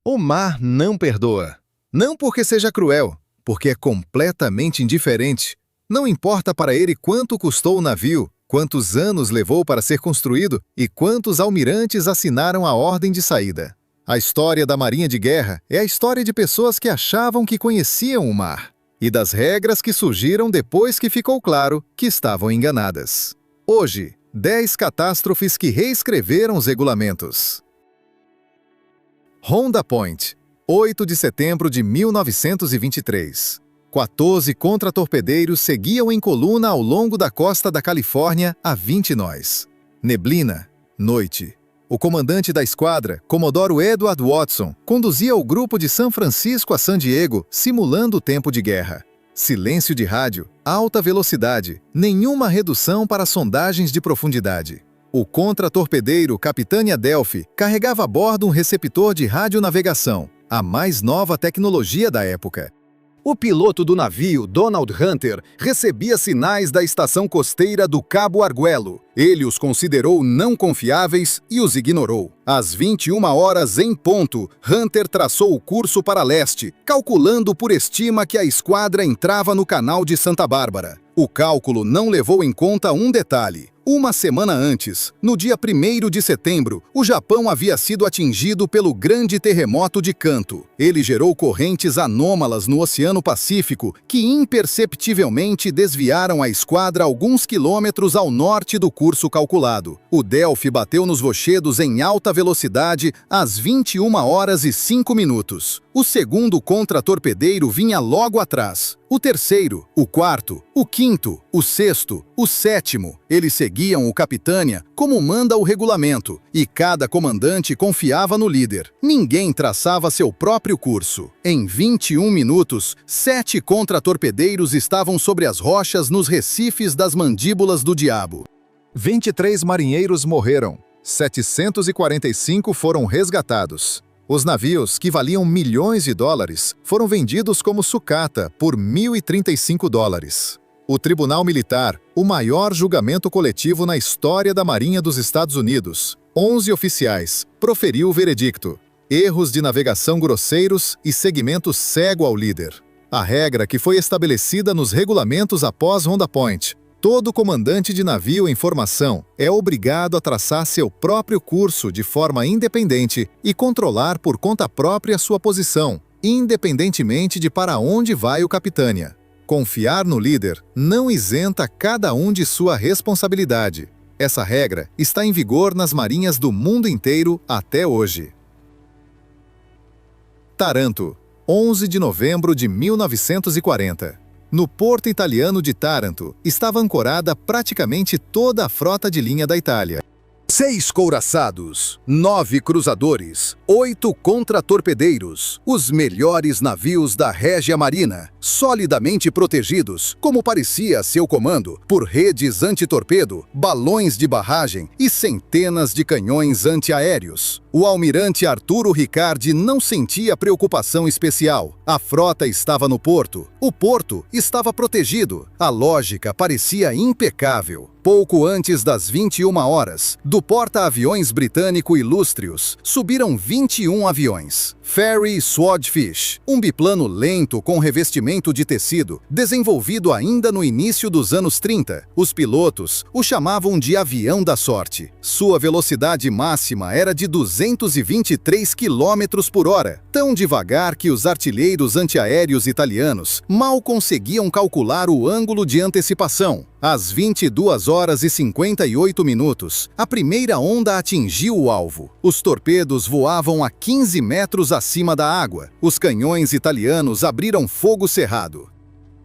O mar não perdoa. Não porque seja cruel, porque é completamente indiferente. Não importa para ele quanto custou o navio, quantos anos levou para ser construído e quantos almirantes assinaram a ordem de saída. A história da Marinha de Guerra é a história de pessoas que achavam que conheciam o mar e das regras que surgiram depois que ficou claro que estavam enganadas. Hoje, 10 catástrofes que reescreveram os regulamentos. Honda Point, 8 de setembro de 1923. 14 contratorpedeiros seguiam em coluna ao longo da costa da Califórnia a 20 nós. Neblina, noite. O comandante da esquadra, Comodoro Edward Watson, conduzia o grupo de São Francisco a San Diego, simulando o tempo de guerra. Silêncio de rádio, alta velocidade, nenhuma redução para sondagens de profundidade. O contratorpedeiro Capitânia Delphi carregava a bordo um receptor de radionavegação, a mais nova tecnologia da época. O piloto do navio, Donald Hunter, recebia sinais da estação costeira do Cabo Arguello. Ele os considerou não confiáveis e os ignorou. Às 21 horas em ponto, Hunter traçou o curso para leste, calculando por estima que a esquadra entrava no canal de Santa Bárbara. O cálculo não levou em conta um detalhe. Uma semana antes, no dia 1º de setembro, o Japão havia sido atingido pelo grande terremoto de Kanto. Ele gerou correntes anômalas no Oceano Pacífico que imperceptivelmente desviaram a esquadra alguns quilômetros ao norte do curso calculado. O Delphi bateu nos rochedos em alta velocidade às 21 horas e 5 minutos. O segundo contratorpedeiro vinha logo atrás. O terceiro, o quarto, o quinto, o sexto, o sétimo. Eles seguiam o Capitânia como manda o regulamento, e cada comandante confiava no líder. Ninguém traçava seu próprio curso. Em 21 minutos, 7 contratorpedeiros estavam sobre as rochas nos recifes das Mandíbulas do Diabo. 23 marinheiros morreram. 745 foram resgatados. Os navios, que valiam milhões de dólares, foram vendidos como sucata por $1.035. O Tribunal Militar, o maior julgamento coletivo na história da Marinha dos Estados Unidos, 11 oficiais, proferiu o veredicto: erros de navegação grosseiros e seguimento cego ao líder. A regra que foi estabelecida nos regulamentos após Honda Point: todo comandante de navio em formação é obrigado a traçar seu próprio curso de forma independente e controlar por conta própria sua posição, independentemente de para onde vai o Capitânia. Confiar no líder não isenta cada um de sua responsabilidade. Essa regra está em vigor nas marinhas do mundo inteiro até hoje. Taranto, 11 de novembro de 1940. No porto italiano de Taranto, estava ancorada praticamente toda a frota de linha da Itália. 6 couraçados, 9 cruzadores, 8 contratorpedeiros, os melhores navios da Régia Marina, solidamente protegidos, como parecia seu comando, por redes antitorpedo, balões de barragem e centenas de canhões antiaéreos. O almirante Arturo Riccardi não sentia preocupação especial. A frota estava no porto. O porto estava protegido. A lógica parecia impecável. Pouco antes das 21 horas, do porta-aviões britânico Illustrious, subiram 21 aviões. Fairey Swordfish, um biplano lento com revestimento de tecido, desenvolvido ainda no início dos anos 30. Os pilotos o chamavam de avião da sorte. Sua velocidade máxima era de 223 km por hora, tão devagar que os artilheiros antiaéreos italianos mal conseguiam calcular o ângulo de antecipação. Às 22 horas e 58 minutos, a primeira onda atingiu o alvo. Os torpedos voavam a 15 metros acima da água. Os canhões italianos abriram fogo cerrado.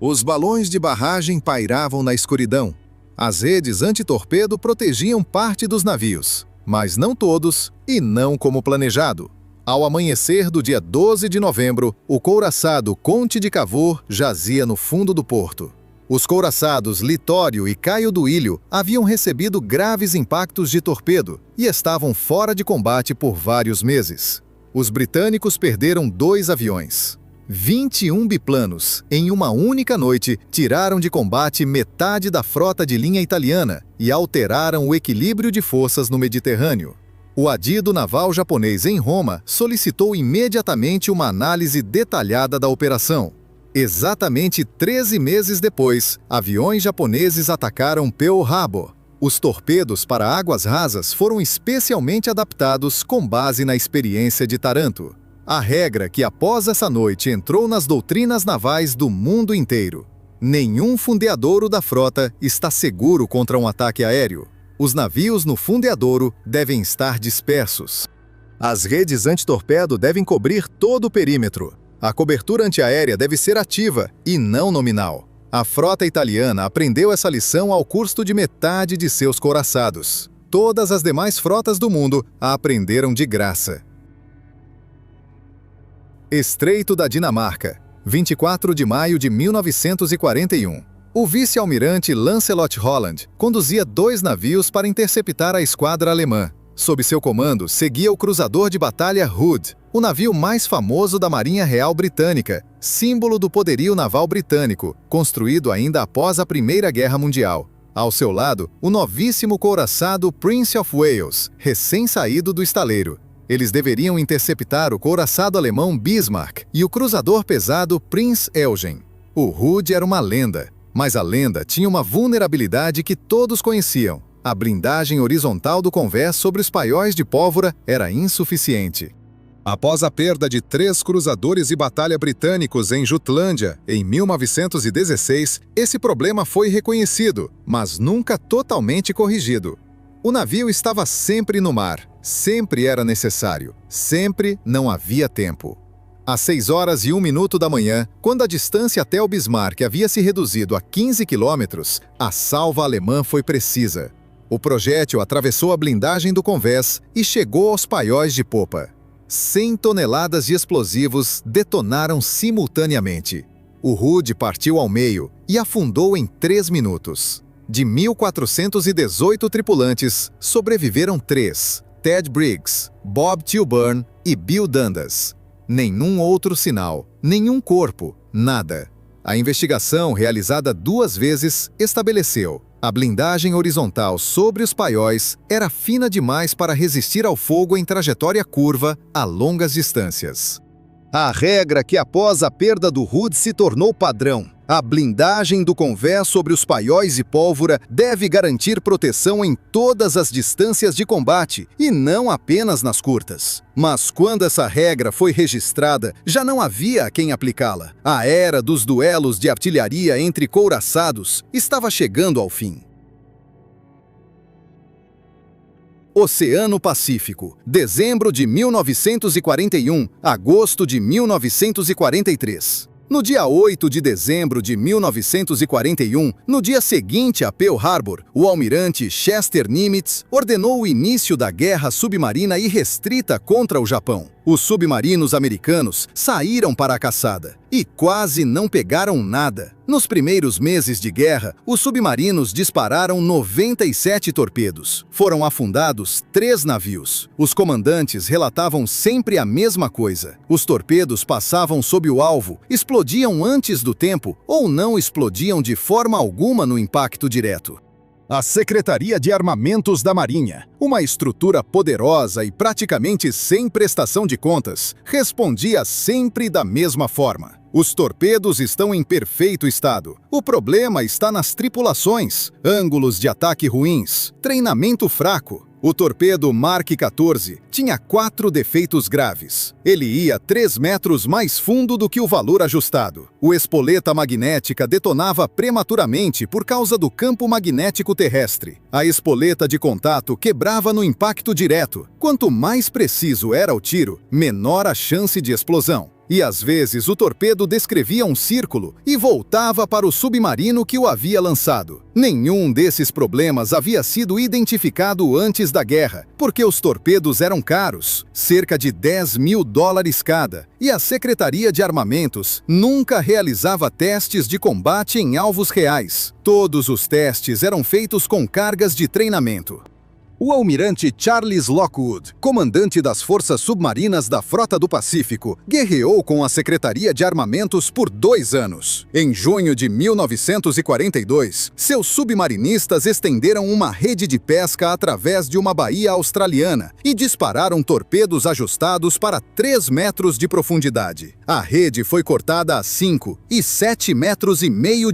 Os balões de barragem pairavam na escuridão. As redes antitorpedo protegiam parte dos navios, mas não todos e não como planejado. Ao amanhecer do dia 12 de novembro, o couraçado Conte de Cavour jazia no fundo do porto. Os couraçados Litório e Caio Duílio haviam recebido graves impactos de torpedo e estavam fora de combate por vários meses. Os britânicos perderam 2 aviões. 21 biplanos, em uma única noite, tiraram de combate metade da frota de linha italiana e alteraram o equilíbrio de forças no Mediterrâneo. O adido naval japonês em Roma solicitou imediatamente uma análise detalhada da operação. Exatamente 13 meses depois, aviões japoneses atacaram Pearl Harbor. Os torpedos para águas rasas foram especialmente adaptados com base na experiência de Taranto. A regra que após essa noite entrou nas doutrinas navais do mundo inteiro. Nenhum fundeadouro da frota está seguro contra um ataque aéreo. Os navios no fundeadouro devem estar dispersos. As redes antitorpedo devem cobrir todo o perímetro. A cobertura antiaérea deve ser ativa e não nominal. A frota italiana aprendeu essa lição ao custo de metade de seus couraçados. Todas as demais frotas do mundo a aprenderam de graça. Estreito da Dinamarca, 24 de maio de 1941. O vice-almirante Lancelot Holland conduzia 2 navios para interceptar a esquadra alemã. Sob seu comando, seguia o cruzador de batalha Hood, o navio mais famoso da Marinha Real Britânica, símbolo do poderio naval britânico, construído ainda após a Primeira Guerra Mundial. Ao seu lado, o novíssimo couraçado Prince of Wales, recém-saído do estaleiro. Eles deveriam interceptar o couraçado alemão Bismarck e o cruzador pesado Prinz Eugen. O Hood era uma lenda, mas a lenda tinha uma vulnerabilidade que todos conheciam. A blindagem horizontal do convés sobre os paióis de pólvora era insuficiente. Após a perda de 3 cruzadores de batalha britânicos em Jutlândia, em 1916, esse problema foi reconhecido, mas nunca totalmente corrigido. O navio estava sempre no mar, sempre era necessário, sempre não havia tempo. Às 6h01 da manhã, quando a distância até o Bismarck havia se reduzido a 15 quilômetros, a salva alemã foi precisa. O projétil atravessou a blindagem do convés e chegou aos paióis de popa. 100 toneladas de explosivos detonaram simultaneamente. O Hood partiu ao meio e afundou em 3 minutos. De 1.418 tripulantes, sobreviveram 3: Ted Briggs, Bob Tilburn e Bill Dundas. Nenhum outro sinal, nenhum corpo, nada. A investigação, realizada 2 vezes, estabeleceu: a blindagem horizontal sobre os paióis era fina demais para resistir ao fogo em trajetória curva a longas distâncias. A regra que após a perda do Hood se tornou padrão. A blindagem do convés sobre os paióis de pólvora deve garantir proteção em todas as distâncias de combate e não apenas nas curtas. Mas quando essa regra foi registrada, já não havia a quem aplicá-la. A era dos duelos de artilharia entre couraçados estava chegando ao fim. Oceano Pacífico, dezembro de 1941, agosto de 1943. No dia 8 de dezembro de 1941, no dia seguinte a Pearl Harbor, o almirante Chester Nimitz ordenou o início da guerra submarina irrestrita contra o Japão. Os submarinos americanos saíram para a caçada e quase não pegaram nada. Nos primeiros meses de guerra, os submarinos dispararam 97 torpedos. Foram afundados 3 navios. Os comandantes relatavam sempre a mesma coisa. Os torpedos passavam sob o alvo, explodiam antes do tempo ou não explodiam de forma alguma no impacto direto. A Secretaria de Armamentos da Marinha, uma estrutura poderosa e praticamente sem prestação de contas, respondia sempre da mesma forma: os torpedos estão em perfeito estado. O problema está nas tripulações, ângulos de ataque ruins, treinamento fraco. O torpedo Mark 14 tinha 4 defeitos graves. Ele ia 3 metros mais fundo do que o valor ajustado. O espoleta magnética detonava prematuramente por causa do campo magnético terrestre. A espoleta de contato quebrava no impacto direto. Quanto mais preciso era o tiro, menor a chance de explosão. E às vezes o torpedo descrevia um círculo e voltava para o submarino que o havia lançado. Nenhum desses problemas havia sido identificado antes da guerra, porque os torpedos eram caros, cerca de $10.000 cada, e a Secretaria de Armamentos nunca realizava testes de combate em alvos reais. Todos os testes eram feitos com cargas de treinamento. O almirante Charles Lockwood, comandante das Forças Submarinas da Frota do Pacífico, guerreou com a Secretaria de Armamentos por 2 anos. Em junho de 1942, seus submarinistas estenderam uma rede de pesca através de uma baía australiana e dispararam torpedos ajustados para 3 metros de profundidade. A rede foi cortada a 5 e 7,5 metros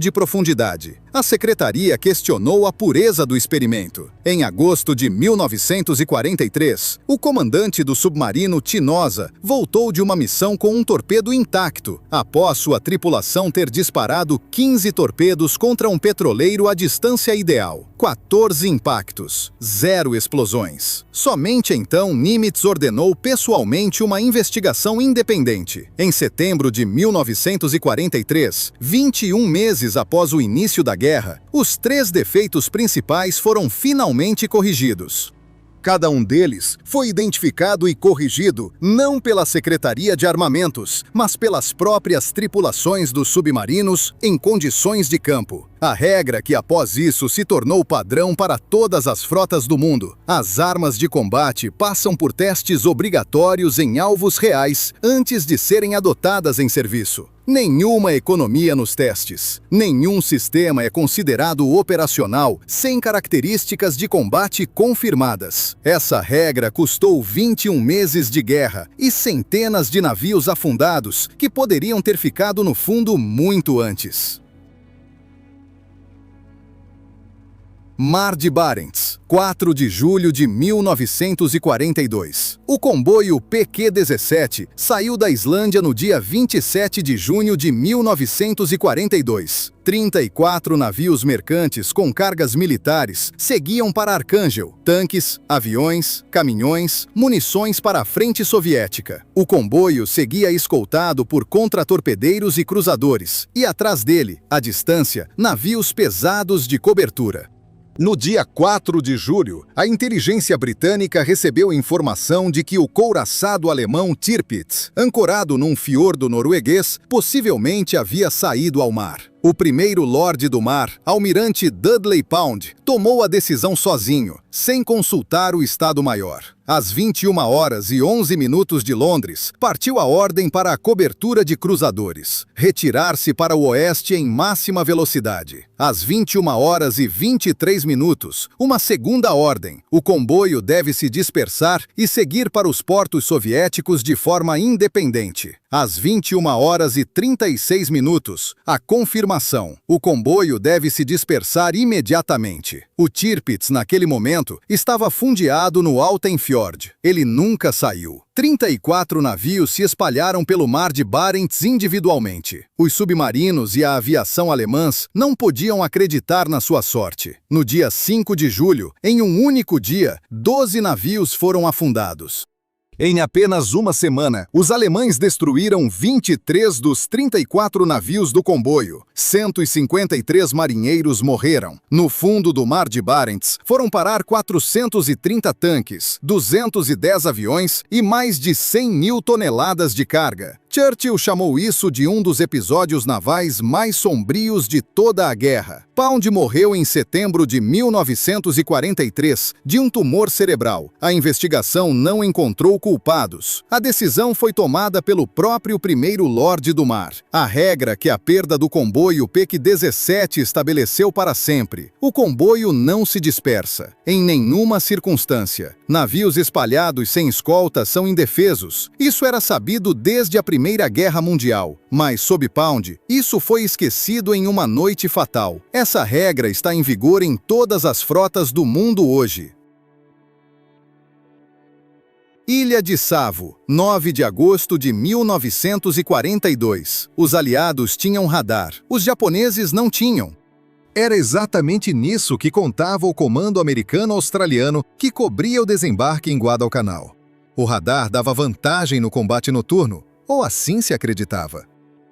de profundidade. A secretaria questionou a pureza do experimento. Em agosto de 1943, o comandante do submarino Tinosa voltou de uma missão com um torpedo intacto, após sua tripulação ter disparado 15 torpedos contra um petroleiro à distância ideal. 14 impactos, 0 explosões. Somente então Nimitz ordenou pessoalmente uma investigação independente. Em setembro de 1943, 21 meses após o início da guerra, os 3 defeitos principais foram finalmente corrigidos. Cada um deles foi identificado e corrigido não pela Secretaria de Armamentos, mas pelas próprias tripulações dos submarinos em condições de campo. A regra que após isso se tornou padrão para todas as frotas do mundo. As armas de combate passam por testes obrigatórios em alvos reais antes de serem adotadas em serviço. Nenhuma economia nos testes. Nenhum sistema é considerado operacional sem características de combate confirmadas. Essa regra custou 21 meses de guerra e centenas de navios afundados que poderiam ter ficado no fundo muito antes. Mar de Barents, 4 de julho de 1942. O comboio PQ-17 saiu da Islândia no dia 27 de junho de 1942. 34 navios mercantes com cargas militares seguiam para Arcângel, tanques, aviões, caminhões, munições para a frente soviética. O comboio seguia escoltado por contratorpedeiros e cruzadores, e atrás dele, à distância, navios pesados de cobertura. No dia 4 de julho, a inteligência britânica recebeu informação de que o couraçado alemão Tirpitz, ancorado num fiordo norueguês, possivelmente havia saído ao mar. O primeiro Lorde do Mar, almirante Dudley Pound, tomou a decisão sozinho, sem consultar o Estado-Maior. Às 21h11 de Londres, partiu a ordem para a cobertura de cruzadores, retirar-se para o oeste em máxima velocidade. Às 21h23, uma segunda ordem: o comboio deve se dispersar e seguir para os portos soviéticos de forma independente. Às 21h36, a confirmação: o comboio deve se dispersar imediatamente. O Tirpitz, naquele momento, estava fundeado no Altenfjord. Ele nunca saiu. 34 navios se espalharam pelo Mar de Barents individualmente. Os submarinos e a aviação alemãs não podiam acreditar na sua sorte. No dia 5 de julho, em um único dia, 12 navios foram afundados. Em apenas uma semana, os alemães destruíram 23 dos 34 navios do comboio. 153 marinheiros morreram. No fundo do Mar de Barents, foram parar 430 tanques, 210 aviões e mais de 100.000 toneladas de carga. Churchill chamou isso de um dos episódios navais mais sombrios de toda a guerra. Pound morreu em setembro de 1943 de um tumor cerebral. A investigação não encontrou culpados. A decisão foi tomada pelo próprio primeiro Lorde do Mar. A regra que a perda do comboio PQ-17 estabeleceu para sempre: o comboio não se dispersa, em nenhuma circunstância. Navios espalhados sem escolta são indefesos. Isso era sabido desde a Primeira Guerra Mundial. Mas, sob Pound, isso foi esquecido em uma noite fatal. Essa regra está em vigor em todas as frotas do mundo hoje. Ilha de Savo, 9 de agosto de 1942. Os aliados tinham radar. Os japoneses não tinham. Era exatamente nisso que contava o comando americano-australiano que cobria o desembarque em Guadalcanal. O radar dava vantagem no combate noturno, ou assim se acreditava.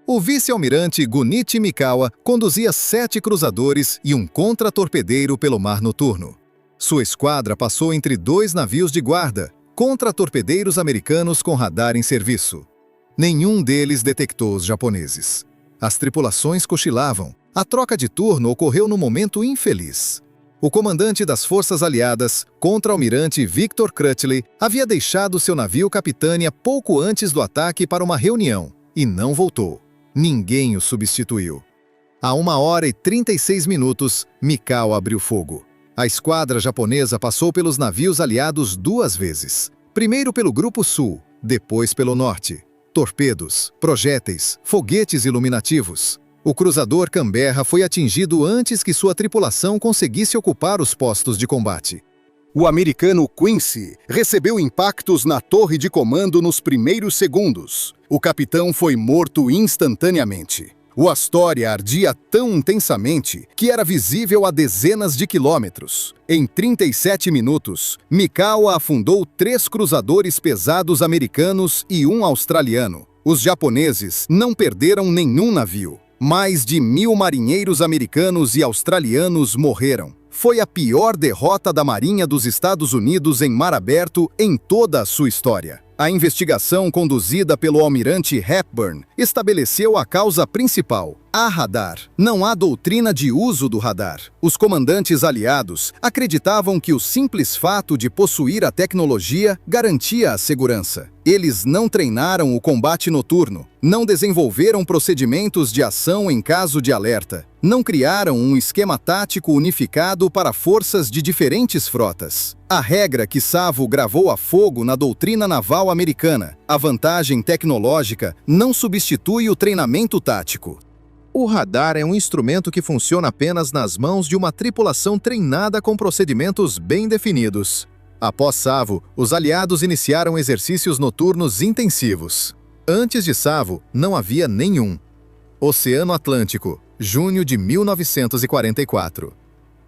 O vice-almirante Gunichi Mikawa conduzia 7 cruzadores e um contra-torpedeiro pelo mar noturno. Sua esquadra passou entre 2 navios de guarda, contra-torpedeiros americanos com radar em serviço. Nenhum deles detectou os japoneses. As tripulações cochilavam. A troca de turno ocorreu num momento infeliz. O comandante das forças aliadas, contra-almirante Victor Crutchley, havia deixado seu navio Capitânia pouco antes do ataque para uma reunião e não voltou. Ninguém o substituiu. A 1h36, Mikao abriu fogo. A esquadra japonesa passou pelos navios aliados 2 vezes. Primeiro pelo Grupo Sul, depois pelo Norte. Torpedos, projéteis, foguetes iluminativos. O cruzador Canberra foi atingido antes que sua tripulação conseguisse ocupar os postos de combate. O americano Quincy recebeu impactos na torre de comando nos primeiros segundos. O capitão foi morto instantaneamente. O Astoria ardia tão intensamente que era visível a dezenas de quilômetros. Em 37 minutos, Mikao afundou 3 cruzadores pesados americanos e 1 australiano. Os japoneses não perderam nenhum navio. Mais de 1.000 marinheiros americanos e australianos morreram. Foi a pior derrota da Marinha dos Estados Unidos em mar aberto em toda a sua história. A investigação conduzida pelo almirante Hepburn estabeleceu a causa principal: há radar. Não há doutrina de uso do radar. Os comandantes aliados acreditavam que o simples fato de possuir a tecnologia garantia a segurança. Eles não treinaram o combate noturno, não desenvolveram procedimentos de ação em caso de alerta, não criaram um esquema tático unificado para forças de diferentes frotas. A regra que Savo gravou a fogo na doutrina naval americana, a vantagem tecnológica, não substitui o treinamento tático. O radar é um instrumento que funciona apenas nas mãos de uma tripulação treinada com procedimentos bem definidos. Após Savo, os aliados iniciaram exercícios noturnos intensivos. Antes de Savo, não havia nenhum. Oceano Atlântico, junho de 1944.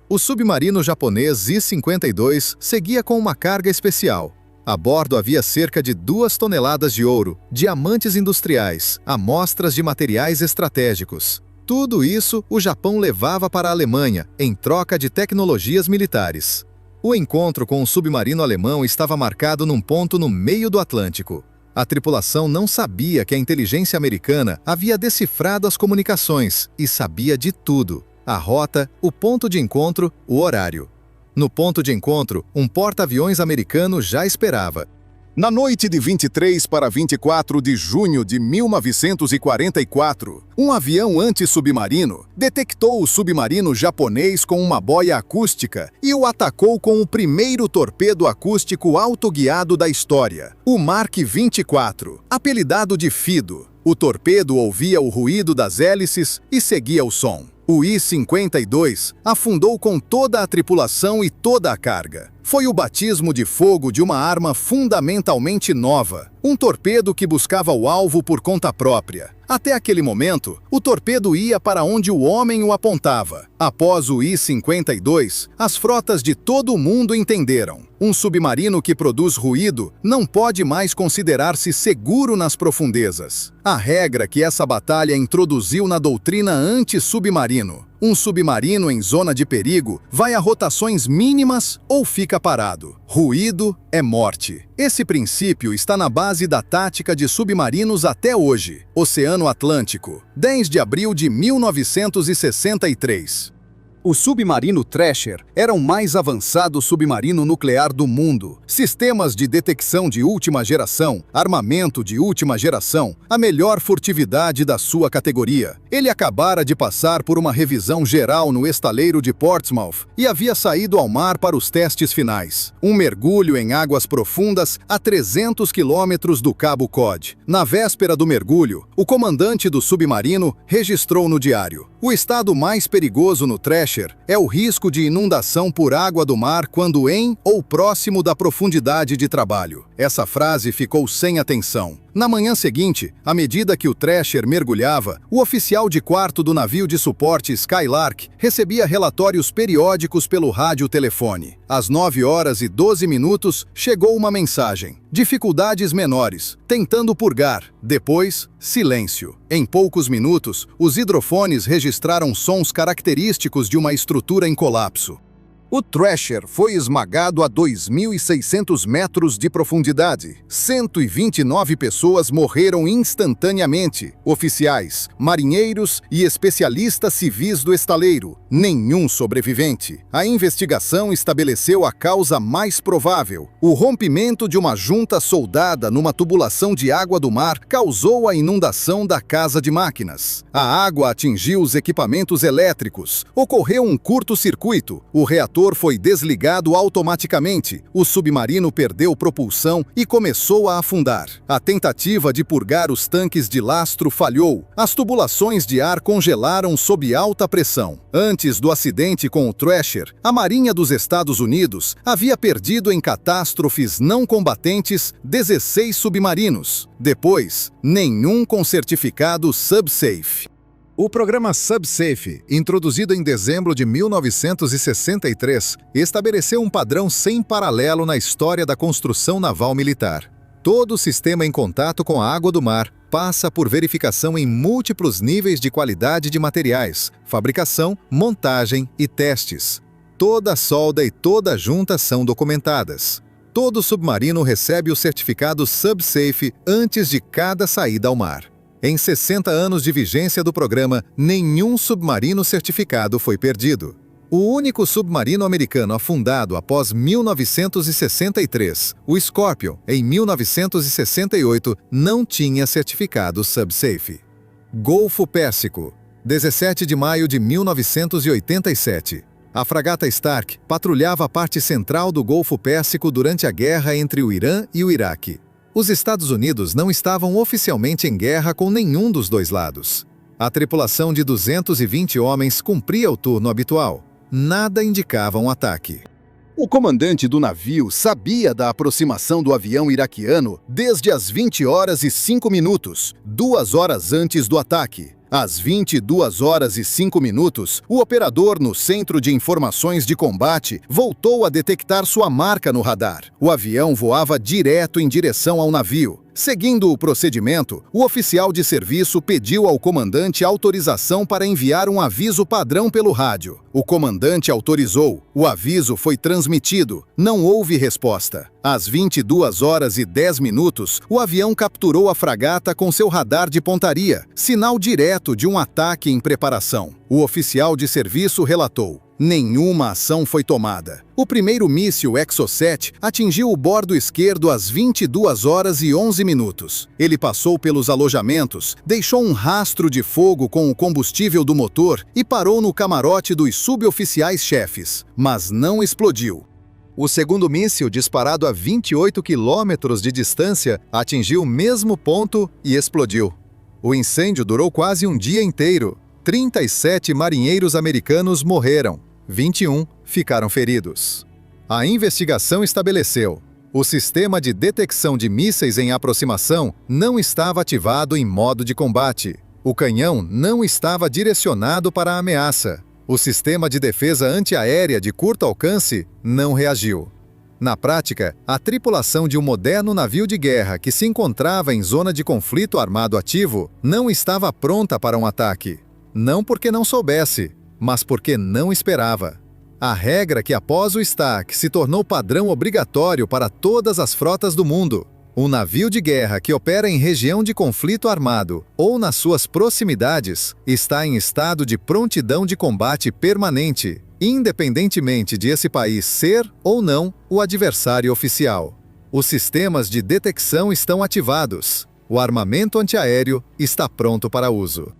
O submarino japonês I-52 seguia com uma carga especial. A bordo havia cerca de 2 toneladas de ouro, diamantes industriais, amostras de materiais estratégicos. Tudo isso o Japão levava para a Alemanha, em troca de tecnologias militares. O encontro com o submarino alemão estava marcado num ponto no meio do Atlântico. A tripulação não sabia que a inteligência americana havia decifrado as comunicações e sabia de tudo: a rota, o ponto de encontro, o horário. No ponto de encontro, um porta-aviões americano já esperava. Na noite de 23 para 24 de junho de 1944, um avião antissubmarino detectou o submarino japonês com uma boia acústica e o atacou com o primeiro torpedo acústico autoguiado da história, o Mark 24, apelidado de Fido. O torpedo ouvia o ruído das hélices e seguia o som. O I-52 afundou com toda a tripulação e toda a carga. Foi o batismo de fogo de uma arma fundamentalmente nova, um torpedo que buscava o alvo por conta própria. Até aquele momento, o torpedo ia para onde o homem o apontava. Após o I-52, as frotas de todo o mundo entenderam: um submarino que produz ruído não pode mais considerar-se seguro nas profundezas. A regra que essa batalha introduziu na doutrina anti-submarino: um submarino em zona de perigo vai a rotações mínimas ou fica parado. Ruído é morte. Esse princípio está na base da tática de submarinos até hoje. Oceano Atlântico, 10 de abril de 1963. O submarino Thrasher era o mais avançado submarino nuclear do mundo. Sistemas de detecção de última geração, armamento de última geração, a melhor furtividade da sua categoria. Ele acabara de passar por uma revisão geral no estaleiro de Portsmouth e havia saído ao mar para os testes finais. Um mergulho em águas profundas a 300 quilômetros do Cabo Cod. Na véspera do mergulho, o comandante do submarino registrou no diário: o estado mais perigoso no Thrasher é o risco de inundação por água do mar quando em ou próximo da profundidade de trabalho. Essa frase ficou sem atenção. Na manhã seguinte, à medida que o Thrasher mergulhava, o oficial de quarto do navio de suporte Skylark recebia relatórios periódicos pelo rádio-telefone. Às 9h12, chegou uma mensagem: dificuldades menores, tentando purgar. Depois, silêncio. Em poucos minutos, os hidrofones registraram sons característicos de uma estrutura em colapso. O Thrasher foi esmagado a 2.600 metros de profundidade. 129 pessoas morreram instantaneamente. Oficiais, marinheiros e especialistas civis do estaleiro. Nenhum sobrevivente. A investigação estabeleceu a causa mais provável. O rompimento de uma junta soldada numa tubulação de água do mar causou a inundação da casa de máquinas. A água atingiu os equipamentos elétricos. Ocorreu um curto-circuito. O reator foi desligado automaticamente. O submarino perdeu propulsão e começou a afundar. A tentativa de purgar os tanques de lastro falhou. As tubulações de ar congelaram sob alta pressão. Antes do acidente com o Thrasher, a Marinha dos Estados Unidos havia perdido em catástrofes não combatentes 16 submarinos. Depois, nenhum com certificado SubSafe. O programa SubSafe, introduzido em dezembro de 1963, estabeleceu um padrão sem paralelo na história da construção naval militar. Todo sistema em contato com a água do mar passa por verificação em múltiplos níveis de qualidade de materiais, fabricação, montagem e testes. Toda solda e toda junta são documentadas. Todo submarino recebe o certificado SubSafe antes de cada saída ao mar. Em 60 anos de vigência do programa, nenhum submarino certificado foi perdido. O único submarino americano afundado após 1963, o Scorpion, em 1968, não tinha certificado SubSafe. Golfo Pérsico, 17 de maio de 1987. A fragata Stark patrulhava a parte central do Golfo Pérsico durante a guerra entre o Irã e o Iraque. Os Estados Unidos não estavam oficialmente em guerra com nenhum dos dois lados. A tripulação de 220 homens cumpria o turno habitual. Nada indicava um ataque. O comandante do navio sabia da aproximação do avião iraquiano desde as 20 horas e 5 minutos, 2 horas antes do ataque. Às 22 horas e 5 minutos, o operador no Centro de Informações de Combate voltou a detectar sua marca no radar. O avião voava direto em direção ao navio. Seguindo o procedimento, o oficial de serviço pediu ao comandante autorização para enviar um aviso padrão pelo rádio. O comandante autorizou. O aviso foi transmitido. Não houve resposta. Às 22 horas e 10 minutos, o avião capturou a fragata com seu radar de pontaria, sinal direto de um ataque em preparação. O oficial de serviço relatou: nenhuma ação foi tomada. O primeiro míssil Exocet atingiu o bordo esquerdo às 22 horas e 11 minutos. Ele passou pelos alojamentos, deixou um rastro de fogo com o combustível do motor e parou no camarote dos suboficiais-chefes, mas não explodiu. O segundo míssil, disparado a 28 quilômetros de distância, atingiu o mesmo ponto e explodiu. O incêndio durou quase um dia inteiro. 37 marinheiros americanos morreram. 21 ficaram feridos. A investigação estabeleceu: o sistema de detecção de mísseis em aproximação não estava ativado em modo de combate. O canhão não estava direcionado para a ameaça. O sistema de defesa antiaérea de curto alcance não reagiu. Na prática, a tripulação de um moderno navio de guerra que se encontrava em zona de conflito armado ativo não estava pronta para um ataque. Não porque não soubesse, mas porque não esperava. A regra que após o STARK se tornou padrão obrigatório para todas as frotas do mundo. Um navio de guerra que opera em região de conflito armado ou nas suas proximidades está em estado de prontidão de combate permanente, independentemente de esse país ser ou não o adversário oficial. Os sistemas de detecção estão ativados. O armamento antiaéreo está pronto para uso.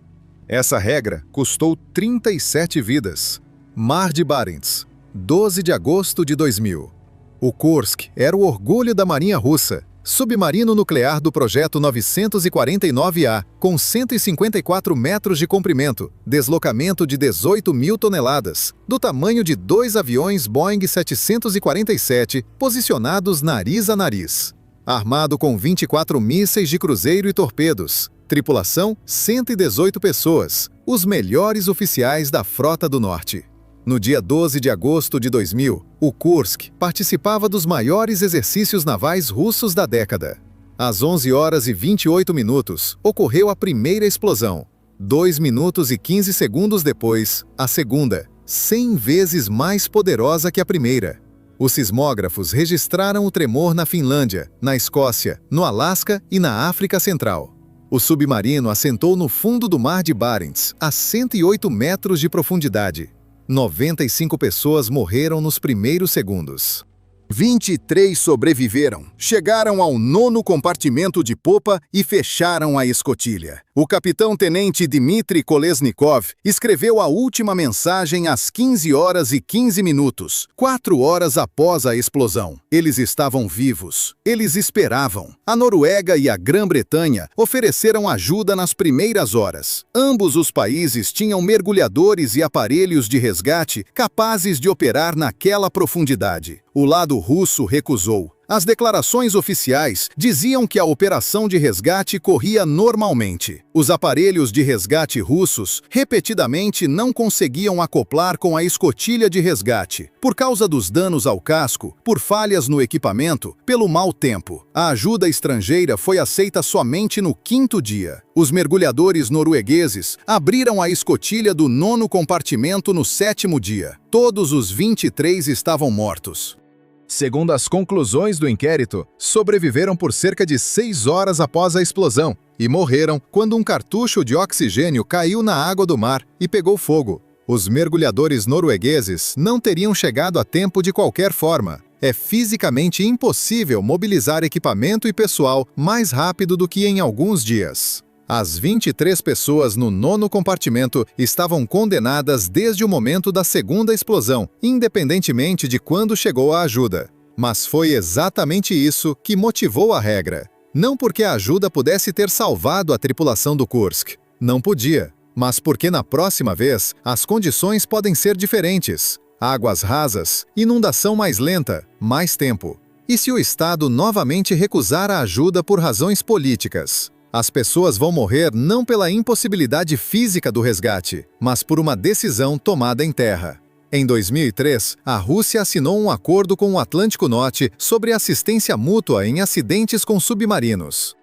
Essa regra custou 37 vidas. Mar de Barents, 12 de agosto de 2000. O Kursk era o orgulho da Marinha Russa, submarino nuclear do projeto 949A, com 154 metros de comprimento, deslocamento de 18 mil toneladas, do tamanho de 2 aviões Boeing 747, posicionados nariz a nariz. Armado com 24 mísseis de cruzeiro e torpedos. Tripulação, 118 pessoas, os melhores oficiais da Frota do Norte. No dia 12 de agosto de 2000, o Kursk participava dos maiores exercícios navais russos da década. Às 11 horas e 28 minutos, ocorreu a primeira explosão. 2 minutos e 15 segundos depois, a segunda, 100 vezes mais poderosa que a primeira. Os sismógrafos registraram o tremor na Finlândia, na Escócia, no Alasca e na África Central. O submarino assentou no fundo do Mar de Barents, a 108 metros de profundidade. 95 pessoas morreram nos primeiros segundos. 23 sobreviveram, chegaram ao 9º compartimento de popa e fecharam a escotilha. O capitão-tenente Dmitry Kolesnikov escreveu a última mensagem às 15h15, 4 horas após a explosão. Eles estavam vivos. Eles esperavam. A Noruega e a Grã-Bretanha ofereceram ajuda nas primeiras horas. Ambos os países tinham mergulhadores e aparelhos de resgate capazes de operar naquela profundidade. O lado russo recusou. As declarações oficiais diziam que a operação de resgate corria normalmente. Os aparelhos de resgate russos repetidamente não conseguiam acoplar com a escotilha de resgate, por causa dos danos ao casco, por falhas no equipamento, pelo mau tempo. A ajuda estrangeira foi aceita somente no 5º dia. Os mergulhadores noruegueses abriram a escotilha do 9º compartimento no 7º dia. Todos os 23 estavam mortos. Segundo as conclusões do inquérito, sobreviveram por cerca de 6 horas após a explosão e morreram quando um cartucho de oxigênio caiu na água do mar e pegou fogo. Os mergulhadores noruegueses não teriam chegado a tempo de qualquer forma. É fisicamente impossível mobilizar equipamento e pessoal mais rápido do que em alguns dias. As 23 pessoas no 9º compartimento estavam condenadas desde o momento da segunda explosão, independentemente de quando chegou a ajuda. Mas foi exatamente isso que motivou a regra. Não porque a ajuda pudesse ter salvado a tripulação do Kursk. Não podia. Mas porque na próxima vez as condições podem ser diferentes. Águas rasas, inundação mais lenta, mais tempo. E se o Estado novamente recusar a ajuda por razões políticas? As pessoas vão morrer não pela impossibilidade física do resgate, mas por uma decisão tomada em terra. Em 2003, a Rússia assinou um acordo com o Atlântico Norte sobre assistência mútua em acidentes com submarinos.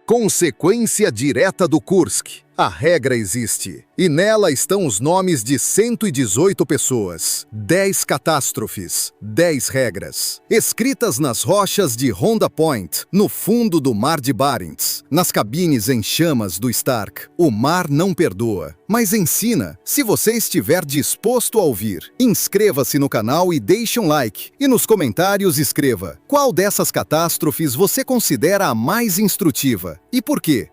Consequência direta do Kursk. A regra existe, e nela estão os nomes de 118 pessoas, 10 catástrofes, 10 regras, escritas nas rochas de Honda Point, no fundo do Mar de Barents, nas cabines em chamas do Stark. O mar não perdoa, mas ensina. Se você estiver disposto a ouvir, inscreva-se no canal e deixe um like. E nos comentários escreva qual dessas catástrofes você considera a mais instrutiva e por quê.